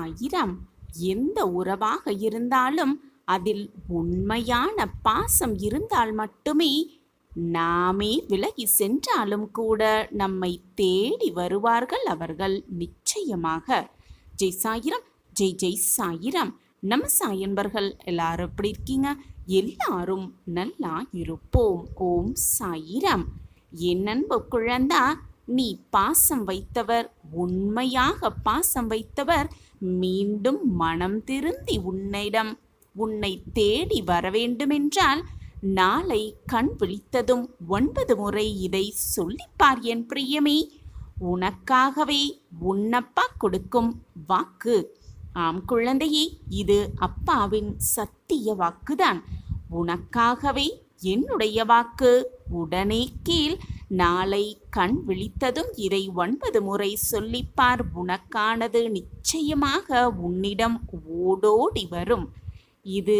சாயிராம். எந்த உறவாக இருந்தாலும் அதில் உண்மையான பாசம் இருந்தால் மட்டுமே, நாமே விலகி சென்றாலும் கூட நம்மை தேடி வருவார்கள் அவர்கள் நிச்சயமாக. ஜெய் சாயிராம், ஜெய் ஜெய் சாயிராம். நம்ம சாயன்பர்கள் எல்லாரும் எப்படி இருக்கீங்க? எல்லாரும் நல்லா இருப்போம். ஓம் சாயிராம். என் அன்பு குழந்தா, நீ பாசம் வைத்தவர், உண்மையாக பாசம் வைத்தவர் மீண்டும் மனம் திருந்தி உன்னை தேடி வரவேண்டுமென்றால் நாளை கண் விழித்ததும் 9 முறை இதை சொல்லிப்பார் என் பிரியமே. உனக்காகவே உன்னப்பா கொடுக்கும் வாக்கு. ஆம் குழந்தையே, இது அப்பாவின் சத்திய வாக்குதான். உனக்காகவே என்னுடைய வாக்கு. உடனே கீழ், நாளை கண் விழித்ததும் இதை 9 முறை சொல்லிப்பார். உனக்கானது நிச்சயமாக உன்னிடம் ஓடோடி வரும். இது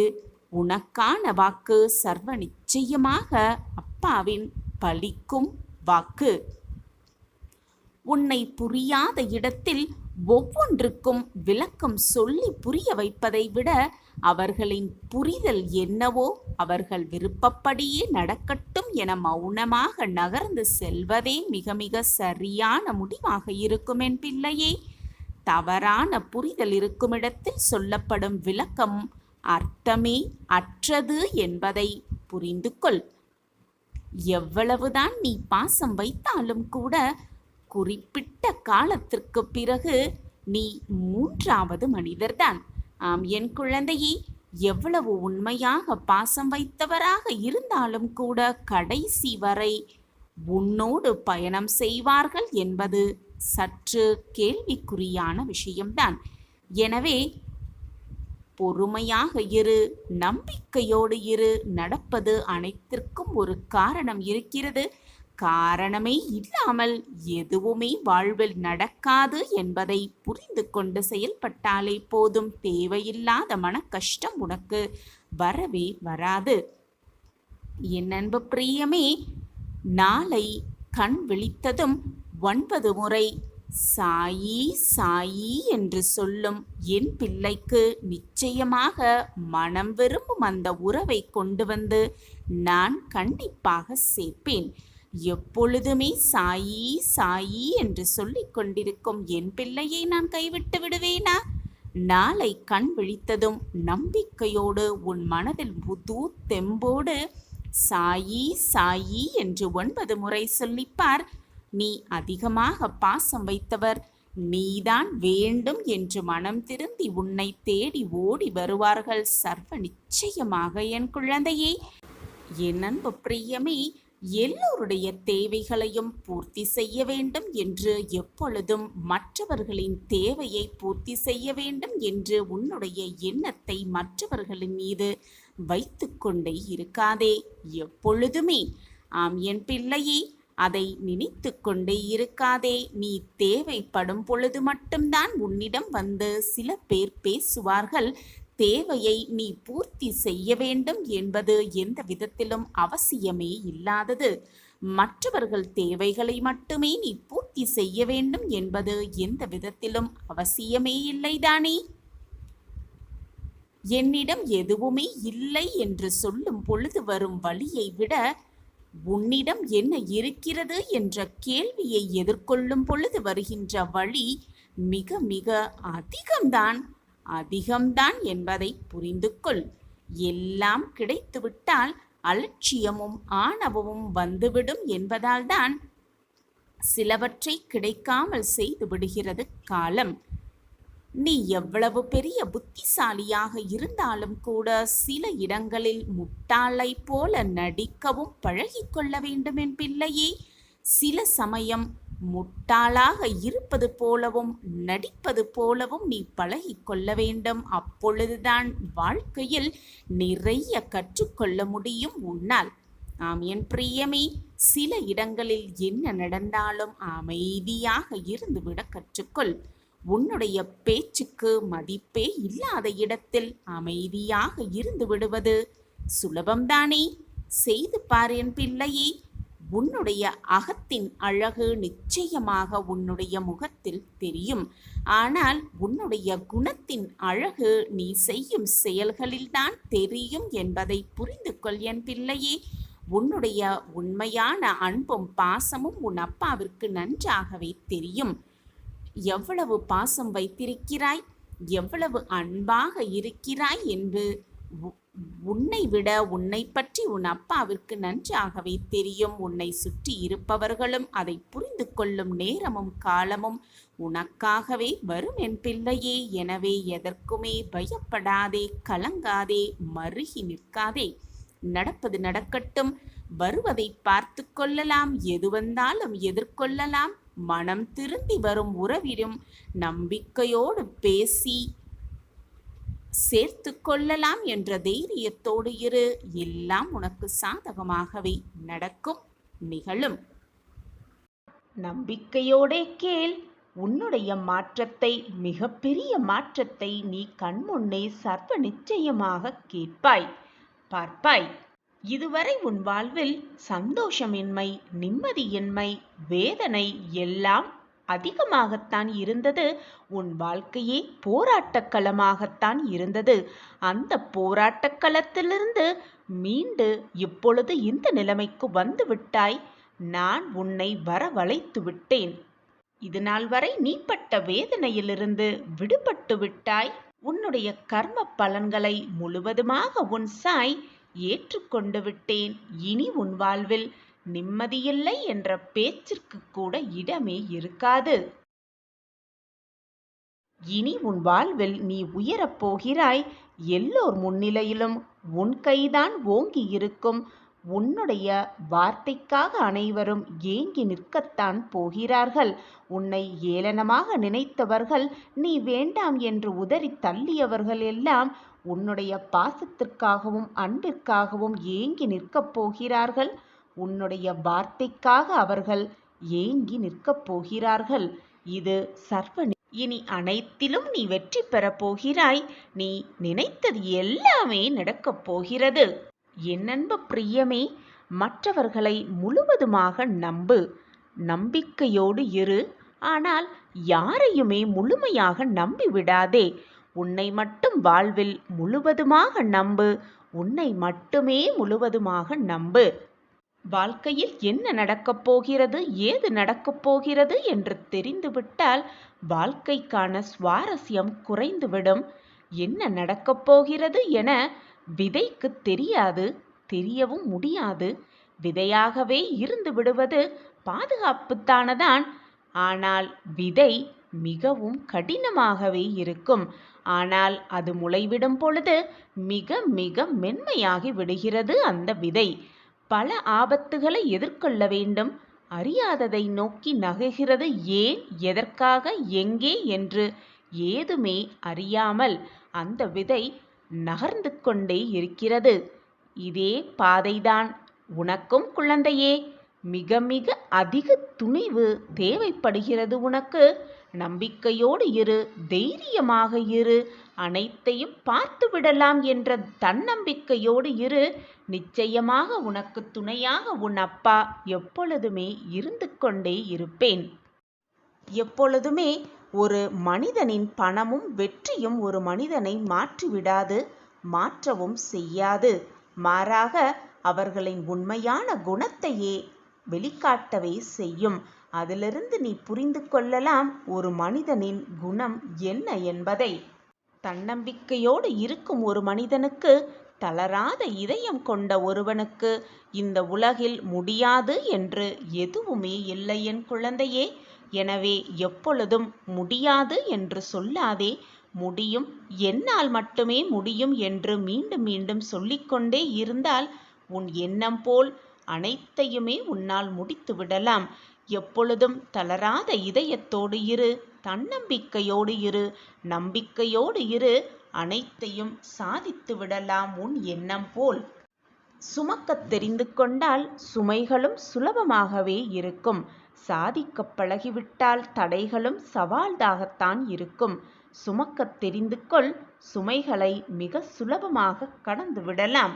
உனக்கான வாக்கு, சர்வ நிச்சயமாக அப்பாவின் பலிக்கும் வாக்கு. உன்னை புரியாத இடத்தில் ஒவ்வொன்றுக்கும் விளக்கம் சொல்லி புரிய வைப்பதை விட, அவர்களின் புரிதல் என்னவோ அவர்கள் விருப்பப்படியே நடக்கட்டும் என மௌனமாக நகர்ந்து செல்வதே மிக மிக சரியான முடிவாக இருக்கும் என் பிள்ளையே. தவறான புரிதல் இருக்கும் இடத்தில் சொல்லப்படும் விளக்கம் அர்த்தமே அற்றது என்பதை புரிந்து கொள். எவ்வளவுதான் நீ பாசம் வைத்தாலும் கூட குறிப்பிட்ட காலத்திற்கு பிறகு நீ 3வது மனிதர்தான். ஆம் என் குழந்தையே, எவ்வளவு உண்மையாக பாசம் வைத்தவராக இருந்தாலும் கூட கடைசி வரை உன்னோடு பயணம் செய்வார்கள் என்பது சற்று கேள்விக்குறியான விஷயம்தான். எனவே பொறுமையாக இரு, நம்பிக்கையோடு இரு. நடப்பது அனைத்திற்கும் ஒரு காரணம் இருக்கிறது. காரணமே இல்லாமல் எதுவுமே வாழ்வில் நடக்காது என்பதை புரிந்து கொண்டு செயல்பட்டாலே போதும். தேவையில்லாத மன கஷ்டம் உனக்கு வரவே வராது. என் அன்பு பிரியமே, நாளை கண் விழித்ததும் 9 முறை சாயி சாயி என்று சொல்லும் என் பிள்ளைக்கு நிச்சயமாக மனம் விரும்பும் அந்த உறவை கொண்டு வந்து நான் கண்டிப்பாக சேர்ப்பேன். எப்பொழுதுமே சாயி சாயி என்று சொல்லிக் கொண்டிருக்கும் என் பிள்ளையை நான் கைவிட்டு விடுவேனா? நாளை கண் விழித்ததும் நம்பிக்கையோடு உன் மனதில் புது தெம்போடு சாயி சாயி என்று 9 முறை சொல்லிப்பார். நீ அதிகமாக பாசம் வைத்தவர், நீதான் வேண்டும் என்று மனம் திருந்தி உன்னை தேடி ஓடி வருவார்கள் சர்வ நிச்சயமாக என் குழந்தையே. என் அன்பு பிரியமே, எல்லோருடைய தேவைகளையும் பூர்த்தி செய்ய வேண்டும் என்று, எப்பொழுதும் மற்றவர்களின் தேவையை பூர்த்தி செய்ய வேண்டும் என்று உன்னுடைய எண்ணத்தை மற்றவர்களின் மீது வைத்து கொண்டே இருக்காதே எப்பொழுதுமே. ஆம் என் பிள்ளையே, அதை நினைத்து கொண்டே இருக்காதே. நீ தேவைப்படும் பொழுது மட்டும்தான் உன்னிடம் வந்து சில பேர் பேசுவார்கள். தேவையை நீ பூர்த்தி செய்ய வேண்டும் என்பது எந்த விதத்திலும் அவசியமே இல்லாதது. மற்றவர்கள் தேவைகளை மட்டுமே நீ பூர்த்தி செய்ய வேண்டும் என்பது எந்த விதத்திலும் அவசியமே இல்லைதானே? என்னிடம் எதுவுமே இல்லை என்று சொல்லும் பொழுது வரும் வழியை விட, உன்னிடம் என்ன இருக்கிறது என்ற கேள்வியை எதிர்கொள்ளும் பொழுது வருகின்ற வழி மிக மிக அதிகம்தான் என்பதை புரிந்து கொள். எல்லாம் கிடைத்துவிட்டால் அலட்சியமும் ஆணவமும் வந்துவிடும் என்பதால் தான் சிலவற்றை கிடைக்காமல் செய்து விடுகிறது காலம். நீ எவ்வளவு பெரிய புத்திசாலியாக இருந்தாலும் கூட சில இடங்களில் முட்டாளை போல நடிக்கவும் பழகிக்கொள்ள வேண்டும் என் பிள்ளையே. சில சமயம் முட்டாளாக இருப்பது போலவும் நடிப்பது போலவும் நீ பழகிக்கொள்ள வேண்டும். அப்பொழுதுதான் வாழ்க்கையில் நிறைய கற்றுக்கொள்ள முடியும் உன்னால். ஆம் என் பிரியமே, சில இடங்களில் என்ன நடந்தாலும் அமைதியாக இருந்துவிட கற்றுக்கொள். உன்னுடைய பேச்சுக்கு மதிப்பே இல்லாத இடத்தில் அமைதியாக இருந்து விடுவது சுலபம்தானே? செய்து பார் என் பிள்ளையே. உன்னுடைய அகத்தின் அழகு நிச்சயமாக உன்னுடைய முகத்தில் தெரியும். ஆனால் உன்னுடைய குணத்தின் அழகு நீ செய்யும் செயல்களில்தான் தெரியும் என்பதை புரிந்து கொள் என் பிள்ளையே. உன்னுடைய உண்மையான அன்பும் பாசமும் உன் அப்பாவிற்கு நன்றாகவே தெரியும். எவ்வளவு பாசம் வைத்திருக்கிறாய், எவ்வளவு அன்பாக இருக்கிறாய் என்று உன்னை விட உன்னை பற்றி உன் அப்பாவிற்கு நன்றாகவே தெரியும். உன்னை சுற்றி இருப்பவர்களும் அதை புரிந்து கொள்ளும் நேரமும் காலமும் உனக்காகவே வரும் என் பிள்ளையே. எனவே எதற்குமே பயப்படாதே, கலங்காதே, மருகி நிற்காதே. நடப்பது நடக்கட்டும், வருவதை பார்த்து கொள்ளலாம், எது வந்தாலும் எதிர்கொள்ளலாம். மனம் திருந்தி வரும் உறவிலும் நம்பிக்கையோடு பேசி சேர்த்து கொள்ளலாம் என்ற தைரியத்தோடு இரு. எல்லாம் உனக்கு சாதகமாகவே நடக்கும், நிகழும். நம்பிக்கையோடே கேள். உன்னுடைய மாற்றத்தை, மிகப்பெரிய மாற்றத்தை நீ கண்முன்னே சர்வ நிச்சயமாக கேட்பாய், பார்ப்பாய். இதுவரை உன் வாழ்வில் சந்தோஷமின்மை, நிம்மதியின்மை, வேதனை எல்லாம் அதிகமாகத்தான் இருந்தது. உன் வாழ்க்கையே போராட்டக் களமாகத்தான் இருந்தது. அந்த போராட்டக் களத்திலிருந்து மீண்டு இப்பொழுது இந்த நிலைமைக்கு வந்து விட்டாய். நான் உன்னை வரவழைத்து விட்டேன். இது நாள் வரை நீ பட்ட வேதனையிலிருந்து விடுபட்டு விட்டாய். உன்னுடைய கர்ம பலன்களை முழுவதுமாக உன் சாய் ஏற்றுக்கொண்டு விட்டேன். இனி உன் வாழ்வில் நிம்மதியில்லை என்ற பேச்சிற்கு கூட இடமே இருக்காது. இனி உன் வாழ்வில் நீ உயரப் போகிறாய். எல்லோர் முன்னிலையிலும் உன் கைதான் ஓங்கி இருக்கும். உன்னுடைய வார்த்தைக்காக அனைவரும் ஏங்கி நிற்கத்தான் போகிறார்கள். உன்னை ஏளனமாக நினைத்தவர்கள், நீ வேண்டாம் என்று உதறி தள்ளியவர்கள் எல்லாம் உன்னுடைய பாசத்திற்காகவும் அன்பிற்காகவும் ஏங்கி நிற்கப் போகிறார்கள். உன்னுடைய வார்த்தைக்காக அவர்கள் ஏங்கி நிற்கப் போகிறார்கள். இது சர்வ. இனி அனைத்திலும் நீ வெற்றி பெறப் போகிறாய். நீ நினைத்தது எல்லாமே நடக்கப் போகிறது. என் அன்பு பிரியமே, மற்றவர்களை முழுவதுமாக நம்பு, நம்பிக்கையோடு இரு. ஆனால் யாரையுமே முழுமையாக நம்பிவிடாதே. உன்னை மட்டும் வாழ்வில் முழுவதுமாக நம்பு. உன்னை மட்டுமே முழுவதுமாக நம்பு. வாழ்க்கையில் என்ன நடக்கப் போகிறது, ஏது நடக்கப் போகிறது என்று தெரிந்துவிட்டால் வாழ்க்கைக்கான சுவாரஸ்யம் குறைந்துவிடும். என்ன நடக்கப் போகிறது என விதைக்கு தெரியாது, தெரியவும் முடியாது. விதையாகவே இருந்து விடுவது பாதுகாப்புத்தானதான். ஆனால் விதை மிகவும் கடினமாகவே இருக்கும். ஆனால் அது முளைவிடும் பொழுது மிக மிக மென்மையாகி விடுகிறது அந்த விதை. பல ஆபத்துகளை எதிர்கொள்ள வேண்டும். அறியாததை நோக்கி நகர்கிறது. ஏன், எதற்காக, எங்கே என்று ஏதுமே அறியாமல் அந்த விதை நகர்ந்து கொண்டே இருக்கிறது. இதே பாதைதான் உனக்கும் குழந்தையே. மிக மிக அதிக துணிவு தேவைப்படுகிறது உனக்கு. நம்பிக்கையோடு இரு, தைரியமாக இரு. அனைத்தையும் பார்த்து விடலாம் என்ற தன்னம்பிக்கையோடு இரு. நிச்சயமாக உனக்கு துணையாக உன் அப்பா எப்பொழுதுமே இருந்து கொண்டே இருப்பேன். எப்பொழுதுமே ஒரு மனிதனின் பணமும் வெற்றியும் ஒரு மனிதனை மாற்றிவிடாது, மாற்றவும் செய்யாது. மாறாக அவர்களின் உண்மையான குணத்தையே வெளிக்காட்டவே செய்யும். அதிலிருந்து நீ புரிந்து கொள்ளலாம் ஒரு மனிதனின் குணம் என்ன என்பதை. தன்னம்பிக்கையோடு இருக்கும் ஒரு மனிதனுக்கு, தளராத இதயம் கொண்ட ஒருவனுக்கு இந்த உலகில் முடியாது என்று எதுவுமே இல்லை என் குழந்தையே. எனவே எப்பொழுதும் முடியாது என்று சொல்லாதே. முடியும், என்னால் மட்டுமே முடியும் என்று மீண்டும் மீண்டும் சொல்லிக்கொண்டே இருந்தால் உன் எண்ணம் போல் அனைத்தையுமே உன்னால் முடித்து விடலாம். எப்பொழுதும் தளராத இதயத்தோடு இரு, தன்னம்பிக்கையோடு இரு, நம்பிக்கையோடு இரு. அனைத்தையும் சாதித்து விடலாம் உன் எண்ணம் போல். சுமக்கத் தெரிந்து கொண்டால் சுமைகளும் சுலபமாகவே இருக்கும். சாதிக்க பழகிவிட்டால் தடைகளும் சவால்தாகத்தான் இருக்கும். சுமக்கத் தெரிந்து கொள், சுமைகளை மிக சுலபமாக கடந்து விடலாம்.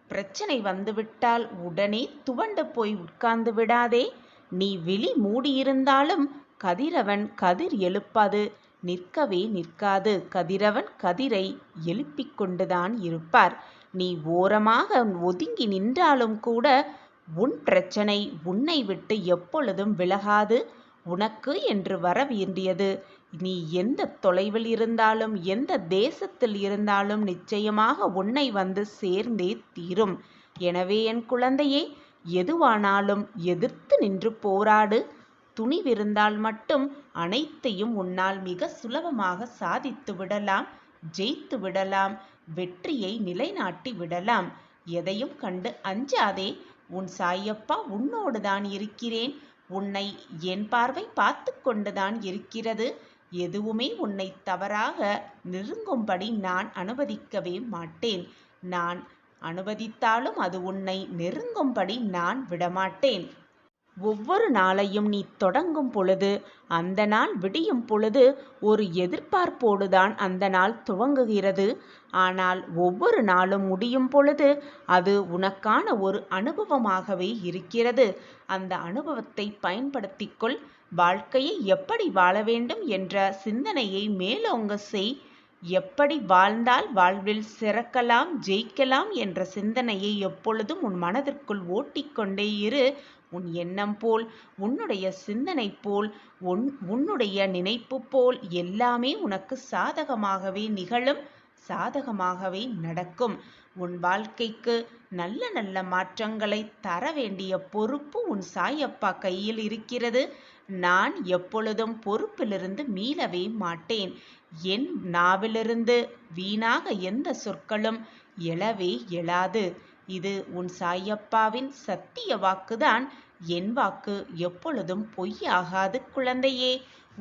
பிரச்சனை வந்துவிட்டால் உடனே துவண்டு போய் உட்கார்ந்து விடாதே. நீ விழி மூடியிருந்தாலும் கதிரவன் கதிர் எழுப்பாது, நிற்கவே நிற்காது. கதிரவன் கதிரை எழுப்பிக் கொண்டுதான் இருப்பார். நீ ஓரமாக ஒதுங்கி நின்றாலும் கூட உன் பிரச்சனை உன்னை விட்டு எப்பொழுதும் விலகாது. உனக்கு என்று வர வேண்டியது நீ எந்த தொலைவில் இருந்தாலும் எந்த தேசத்தில் இருந்தாலும் நிச்சயமாக உன்னை வந்து சேர்ந்தே தீரும். எனவே என் குழந்தையே, எதுவானாலும் எதிர்த்து நின்று போராடு. துணிவிருந்தால் மட்டும் அனைத்தையும் உன்னால் மிக சுலபமாக சாதித்து விடலாம், ஜெயித்து விடலாம், வெற்றியை நிலைநாட்டி விடலாம். எதையும் கண்டு அஞ்சாதே. உன் சாயப்பா உன்னோடு தான் இருக்கிறேன். உன்னை என் பார்வை பார்த்து கொண்டுதான் இருக்கிறது. எதுவுமே உன்னை தவறாக நெருங்கும்படி நான் அனுமதிக்கவே மாட்டேன். நான் அனுமதித்தாலும் அது உன்னை நெருங்கும்படி நான் விடமாட்டேன். ஒவ்வொரு நாளையும் நீ தொடங்கும் பொழுது அந்த நாள் விடியும் பொழுது ஒரு எதிர்பார்ப்போடுதான் அந்த நாள் துவங்குகிறது. ஆனால் ஒவ்வொரு நாளும் முடியும் பொழுது அது உனக்கான ஒரு அனுபவமாகவே இருக்கிறது. அந்த அனுபவத்தை பயன்படுத்திக்கொள். வாழ்க்கையை எப்படி வாழ வேண்டும் என்ற சிந்தனையை மேலோங்க செய். எப்படி வாழ்ந்தால் வாழ்வில் சிறக்கலாம், ஜெயிக்கலாம் என்ற சிந்தனையை எப்பொழுதும் உன் மனதிற்குள் ஓட்டிக்கொண்டே இரு. உன் எண்ணம் போல், உன்னுடைய சிந்தனை போல், உன்னுடைய நினைப்பு போல் எல்லாமே உனக்கு சாதகமாகவே நிகழும், சாதகமாகவே நடக்கும். உன் வாழ்க்கைக்கு நல்ல நல்ல மாற்றங்களை தர வேண்டிய பொறுப்பு உன் சாயப்பா கையில் இருக்கிறது. நான் எப்பொழுதும் பொறுப்பிலிருந்து மீளவே மாட்டேன். என் நாவிலிருந்து வீணாக எந்த சொற்களும் எழவே எழாது. இது உன் சாயப்பாவின் சத்திய வாக்குதான். என் வாக்கு எப்பொழுதும் பொய்யாகாது குழந்தையே.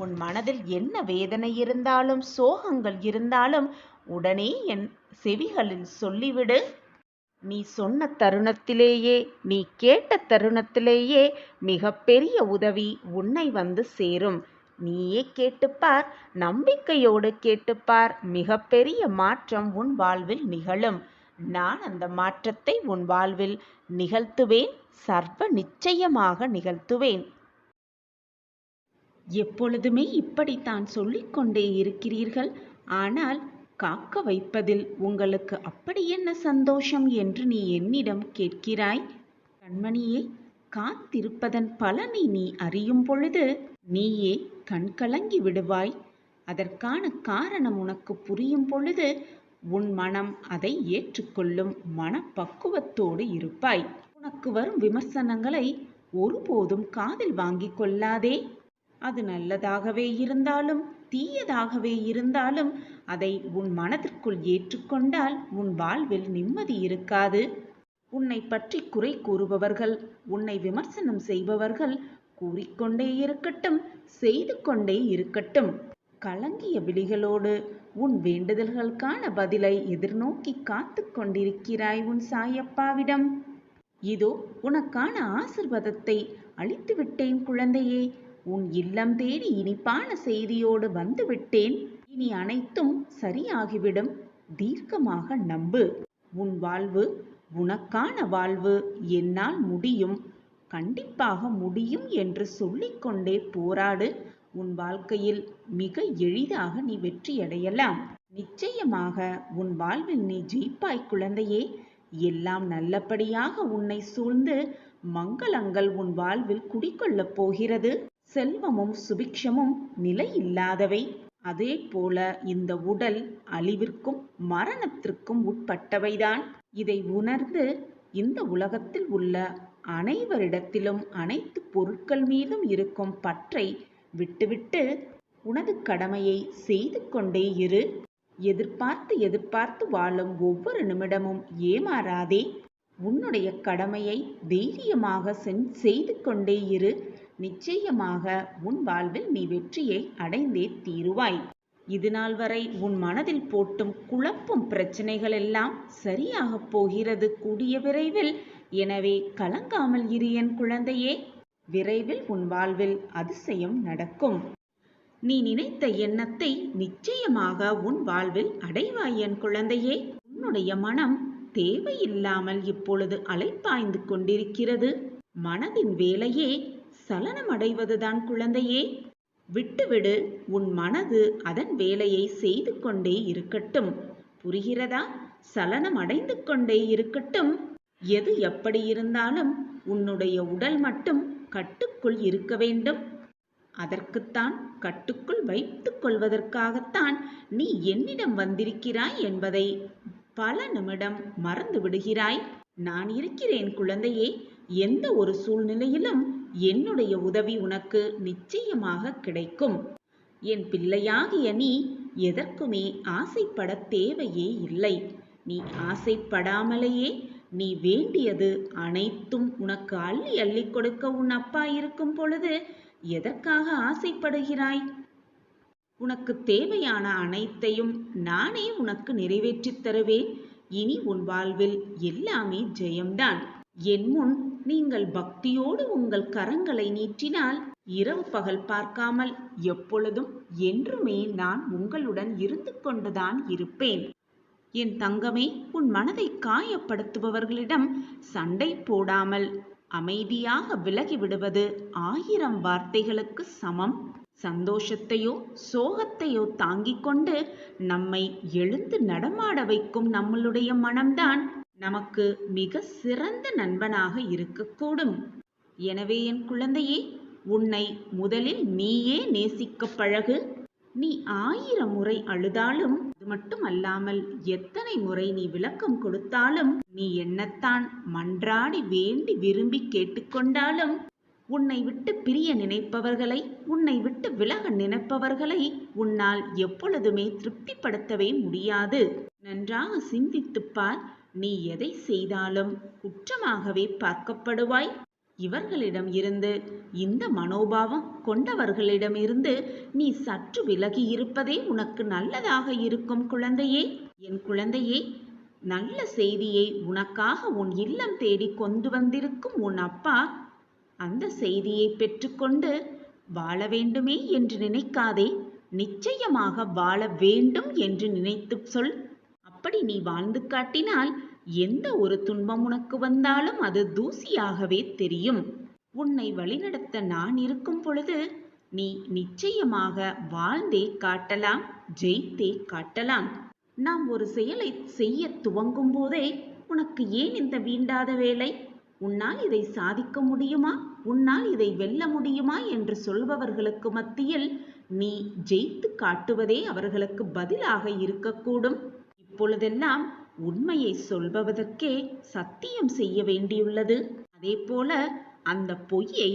உன் மனதில் என்ன வேதனை இருந்தாலும் சோகங்கள் இருந்தாலும் உடனே என் செவிகளில் சொல்லிவிடு. நீ சொன்ன தருணத்திலேயே, நீ கேட்ட தருணத்திலேயே மிகப்பெரிய உதவி உன்னை வந்து சேரும். நீயே கேட்டுப்பார், நம்பிக்கையோடு கேட்டுப்பார். மிகப்பெரிய மாற்றம் உன் வாழ்வில் நிகழும். நான் அந்த மாற்றத்தை உன் வாழ்வில் நிகழ்த்துவேன், சர்வ நிச்சயமாக நிகழ்த்துவேன். எப்பொழுதுமே இப்படித்தான் சொல்லிக்கொண்டே இருக்கிறீர்கள். ஆனால் காக்க வைப்பதில் உங்களுக்கு அப்படி என்ன சந்தோஷம் என்று நீ என்னிடம் கேட்கிறாய். கண்மணியே, காத்திருப்பதன் பலனை நீ அறியும் பொழுது நீயே கண்கலங்கி விடுவாய். அதற்கான காரணம் உனக்கு புரியும் பொழுது உன் மனம் அதை ஏற்றுக்கொள்ளும் மனப்பக்குவத்தோடு இருப்பாய். உனக்கு வரும் விமர்சனங்களை ஒருபோதும் காதில் வாங்கிக் கொள்ளாதே. அது நல்லதாகவே இருந்தாலும் தீயதாகவே இருந்தாலும் அதை உன் மனதிற்குள் ஏற்றுக்கொண்டால் உன் வாழ்வில் நிம்மதி இருக்காது. உன்னை பற்றி குறை கூறுபவர்கள், உன்னை விமர்சனம் செய்பவர்கள் கூறிக்கொண்டே இருக்கட்டும், செய்து கொண்டே இருக்கட்டும். கலங்கிய விழிகளோடு உன் வேண்டுதல்களுக்கான பதிலை எதிர்நோக்கி காத்து கொண்டிருக்கிறாய் உன் சாயப்பாவிடம். இதோ உனக்கான ஆசிர்வாதத்தை அளித்து விட்டேன் குழந்தையே. உன் இல்லம் தேடி இனிப்பான செய்தியோடு வந்து விட்டேன். இனி அனைத்தும் சரியாகிவிடும். தீர்க்கமாக நம்பு. உன் வாழ்வு உனக்கான வாழ்வு. என்னால் முடியும், கண்டிப்பாக முடியும் என்று சொல்லிக்கொண்டே போராடு. உன் வாழ்க்கையில் மிக எளிதாக நீ வெற்றியடையலாம். நிச்சயமாக உன் வாழ்வில் நீ ஜெயிப்பாய் குழந்தையே. எல்லாம் நல்லபடியாக உன்னை சூழ்ந்து மங்களங்கள் உன் வாழ்வில் குடிக்கொள்ளப் போகிறது. செல்வமும் சுபிக்ஷமும் நிலையில்லாதவை. அதே போல இந்த உடல் அழிவிற்கும் மரணத்திற்கும் உட்பட்டவைதான். இதை உணர்ந்து இந்த உலகத்தில் உள்ள அனைவரிடத்திலும் அனைத்து பொருட்கள் மீதும் இருக்கும் பற்றை விட்டுவிட்டு உனது கடமையை செய்து கொண்டே இரு. எதிர்பார்த்து எதிர்பார்த்து வாழும் ஒவ்வொரு நிமிடமும் ஏமாறாதே. உன்னுடைய கடமையை தைரியமாக செய்து கொண்டே இரு. நிச்சயமாக உன் வாழ்வில் நீ வெற்றியை அடைந்தே தீருவாய். இதுநாள் வரை உன் மனதில் போட்டும் குழப்பும் பிரச்சனைகள் எல்லாம் சரியாக போகிறது கூடிய விரைவில். எனவே கலங்காமல் இரு என் குழந்தையே. விரைவில் உன் வாழ்வில் அதிசயம் நடக்கும். நீ நினைத்த எண்ணத்தை நிச்சயமாக உன் வாழ்வில் அடைவாய் என் குழந்தையே. உன்னுடைய மனம் தேவையில்லாமல் இப்பொழுது அலைப்பாய்ந்து கொண்டிருக்கிறது. மனதின் வேலையே சலனமடைவதுதான் குழந்தையே. விட்டுவிடு, உன் மனது அதன் வேலையை செய்து கொண்டே இருக்கட்டும். புரிகிறதா? சலனம் அடைந்து கொண்டே இருக்கட்டும். எது எப்படி இருந்தாலும் உன்னுடைய உடல் மட்டும் கட்டுக்குள் இருக்க வேண்டும். அதற்குத்தான், கட்டுக்குள் வைத்துக் கொள்வதற்காகத்தான் நீ என்னிடம் வந்திருக்கிறாய் என்பதை பல நிமிடம் மறந்து விடுகிறாய். நான் இருக்கிறேன் குழந்தையே. எந்த ஒரு சூழ்நிலையிலும் என்னுடைய உதவி உனக்கு நிச்சயமாக கிடைக்கும். என் பிள்ளையாகிய நீ எதற்குமே ஆசைப்பட தேவையே இல்லை. நீ ஆசைப்படாமலேயே நீ வேண்டியது அனைத்தும் உனக்கு அள்ளி அள்ளி கொடுக்க உன் அப்பா இருக்கும் பொழுது எதற்காக ஆசைப்படுகிறாய்? உனக்கு தேவையான அனைத்தையும் நானே உனக்கு நிறைவேற்றித் தருவேன். இனி உன் வாழ்வில் எல்லாமே ஜெயம்தான். என் முன் நீங்கள் பக்தியோடு உங்கள் கரங்களை நீட்டினால் இரவு பகல் பார்க்காமல் எப்பொழுதும் என்றுமே நான் உங்களுடன் இருந்து கொண்டுதான் இருப்பேன். என் தங்கமே, உன் மனதை காயப்படுத்துபவர்களிடம் சண்டை போடாமல் அமைதியாக விலகி விடுவது 1000 வார்த்தைகளுக்கு சமம். சந்தோஷத்தையோ சோகத்தையோ தாங்கிக் கொண்டு நம்மை எழுந்து நடமாட வைக்கும் நம்மளுடைய மனம்தான் நமக்கு மிக சிறந்த நண்பனாக இருக்கக்கூடும். எனவே என் குழந்தையே, உன்னை முதலில் நீயே நேசிக்க பழகு. நீ 1000 முறை அழுதாலும், அது மட்டுமல்லாமல் எத்தனை முறை நீ விளக்கம் கொடுத்தாலும், நீ என்னத்தான் மன்றாடி வேண்டி விரும்பி கேட்டுக்கொண்டாலும், உன்னை விட்டு பிரிய நினைப்பவர்களை, உன்னை விட்டு விலக நினைப்பவர்களை உன்னால் எப்பொழுதுமே திருப்திப்படுத்தவே முடியாது. நன்றாக சிந்தித்துப் பார். நீ எதை செய்தாலும் குற்றமாகவே பார்க்கப்படுவாய். இவர்களிடம் இருந்து, இந்த மனோபாவம் கொண்டவர்களிடமிருந்து நீ சற்று விலகி இருப்பதே உனக்கு நல்லதாக இருக்கும் குழந்தையே. என் குழந்தையே, நல்ல செய்தியை உனக்காக உன் இல்லம் தேடி கொண்டு வந்திருக்கும் உன் அப்பா அந்த செய்தியை பெற்றுக்கொண்டு வாழ வேண்டுமே என்று நினைக்காதே. நிச்சயமாக வாழ வேண்டும் என்று நினைத்து சொல். அப்படி நீ வாழ்ந்து காட்டினால் எந்த ஒரு துன்பம் உனக்கு வந்தாலும் அது தூசியாகவே தெரியும். உன்னை வழிநடத்த நான் இருக்கும் பொழுது நீ நிச்சயமாக வாழ்ந்தே காட்டலாம், ஜெயித்தே காட்டலாம். நாம் ஒரு செயலை செய்ய துவங்கும் போதே உனக்கு ஏன் இந்த வீண்டாத வேலை, உன்னால் இதை சாதிக்க முடியுமா, உன்னால் இதை வெல்ல முடியுமா என்று சொல்பவர்களுக்கு மத்தியில் நீ ஜெயித்து காட்டுவதே அவர்களுக்கு பதிலாக இருக்கக்கூடும். இப்பொழுதெல்லாம் உண்மையை சொல்பவதற்கே சத்தியம் செய்ய வேண்டியுள்ளது. அதே போல அந்த பொய்யை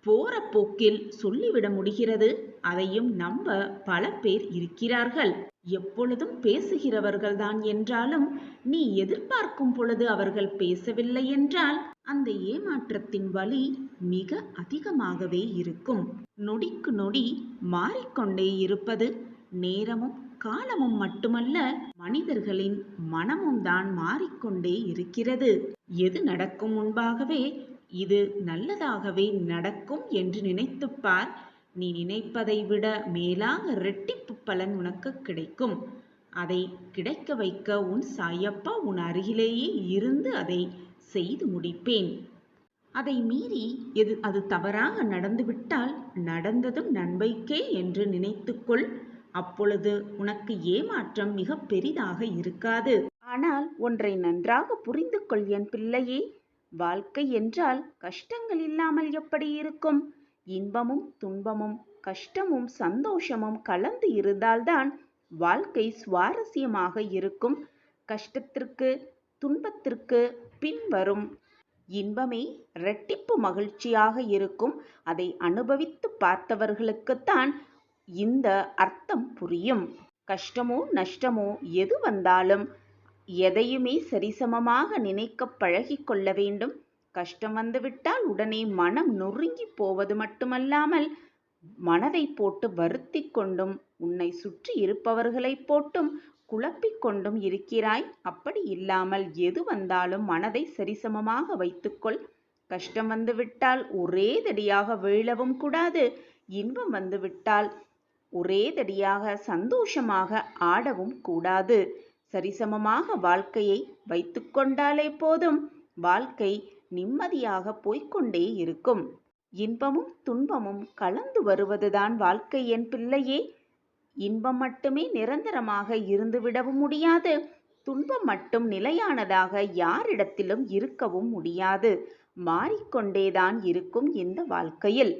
போற போக்கில் சொல்லிவிட முடிகிறது. அதையும் நம்ப பல பேர் இருக்கிறார்கள். எப்பொழுதும் பேசுகிறவர்கள்தான் என்றாலும் நீ எதிர்பார்க்கும் பொழுது அவர்கள் பேசவில்லை என்றால் அந்த ஏமாற்றத்தின் வலி மிக அதிகமாகவே இருக்கும். நொடிக்கு நொடி மாறிக்கொண்டே இருப்பது நேரமும் காலமும் மட்டுமல்ல, மனிதர்களின் மனமும் தான் மாறிக்கொண்டே இருக்கிறது. எது நடக்கும் முன்பாகவே இது நல்லதாகவே நடக்கும் என்று நினைத்துப்பார். நீ நினைப்பதை விட மேலாக இரட்டிப்பு பலன் உனக்கு கிடைக்கும். அதை கிடைக்க வைக்க உன் சாயப்பா உன் அருகிலேயே இருந்து அதை செய்து முடிப்பேன். அதை மீறி அது தவறாக நடந்துவிட்டால் நடந்ததும் நன்மைக்கே என்று நினைத்துக்கொள். அப்பொழுது உனக்கு ஏமாற்றம் மிக பெரிதாக இருக்காது. ஆனால் ஒன்றை நன்றாக புரிந்து கொள் என் பிள்ளையே. வாழ்க்கை என்றால் கஷ்டங்கள் இல்லாமல் எப்படி இருக்கும்? இன்பமும் துன்பமும் கஷ்டமும் சந்தோஷமும் கலந்து இருந்தால்தான் வாழ்க்கை சுவாரஸ்யமாக இருக்கும். கஷ்டத்திற்கு துன்பத்திற்கு பின்வரும் இன்பமே இரட்டிப்பு மகிழ்ச்சியாக இருக்கும். அதை அனுபவித்து பார்த்தவர்களுக்குத்தான் இந்த அர்த்தம் புரியும். கஷ்டமோ நஷ்டமோ எது வந்தாலும் எதையுமே சரிசமமாக நினைக்க பழகி கொள்ள வேண்டும். கஷ்டம் வந்துவிட்டால் உடனே மனம் நொறுங்கி போவது மட்டுமல்லாமல் மனதை போட்டு வருத்தி கொண்டும் உன்னை சுற்றி இருப்பவர்களை போட்டும் குழப்பிக் கொண்டும் இருக்கிறாய். அப்படி இல்லாமல் எது வந்தாலும் மனதை சரிசமமாக வைத்துக்கொள். கஷ்டம் வந்துவிட்டால் ஒரேதடியாக வீழவும் கூடாது. இன்பம் வந்துவிட்டால் ஒரேதடியாக சந்தோஷமாக ஆடவும் கூடாது. சரிசமமாக வாழ்க்கையை வைத்துக்கொண்டாலே போதும், வாழ்க்கை நிம்மதியாக போய்க்கொண்டே இருக்கும். இன்பமும் துன்பமும் கலந்து வருவதுதான் வாழ்க்கை என் பிள்ளையே. இன்பம் மட்டுமே நிரந்தரமாக இருந்துவிடவும் முடியாது, துன்பம் மட்டும் நிலையானதாக யாரிடத்திலும் இருக்கவும் முடியாது. மாறிக்கொண்டேதான் இருக்கும் இந்த வாழ்க்கையில்.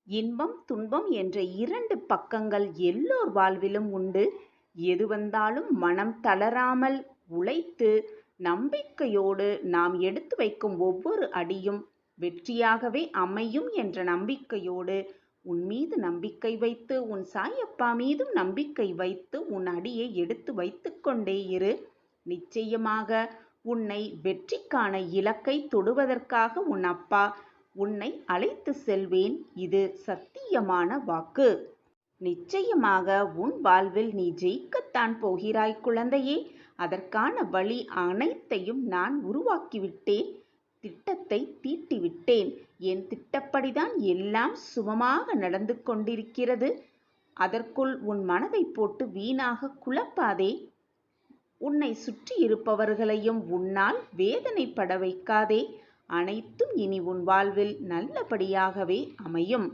இன்பம் துன்பம் என்ற 2 பக்கங்கள் எல்லோர் வாழ்விலும் உண்டு. எது வந்தாலும் மனம் தளராமல் உழைத்து நம்பிக்கையோடு நாம் எடுத்து வைக்கும் ஒவ்வொரு அடியும் வெற்றியாகவே அமையும் என்ற நம்பிக்கையோடு உன் மீது நம்பிக்கை வைத்து, உன் சாயப்பா மீதும் நம்பிக்கை வைத்து உன் அடியை எடுத்து வைத்து கொண்டே இரு. நிச்சயமாக உன்னை வெற்றிக்கான இலக்கை தொடுவதற்காக உன் அப்பா உன்னை அழைத்து செல்வேன். இது சத்தியமான வாக்கு. நிச்சயமாக உன் வாழ்வில் நீ ஜெயிக்கத்தான் போகிறாய் குழந்தையே. அதற்கான வழி அனைத்தையும் நான் உருவாக்கிவிட்டேன், திட்டத்தை தீட்டிவிட்டேன். என் திட்டப்படிதான் எல்லாம் சுமமாக நடந்து கொண்டிருக்கிறது. அதற்குள் உன் மனதை போட்டு வீணாக குழப்பாதே. உன்னை சுற்றி இருப்பவர்களையும் உன்னால் வேதனைப்பட வைக்காதே. அனைத்தும் இனி உன் வாழ்வில் நல்லபடியாகவே அமையும்.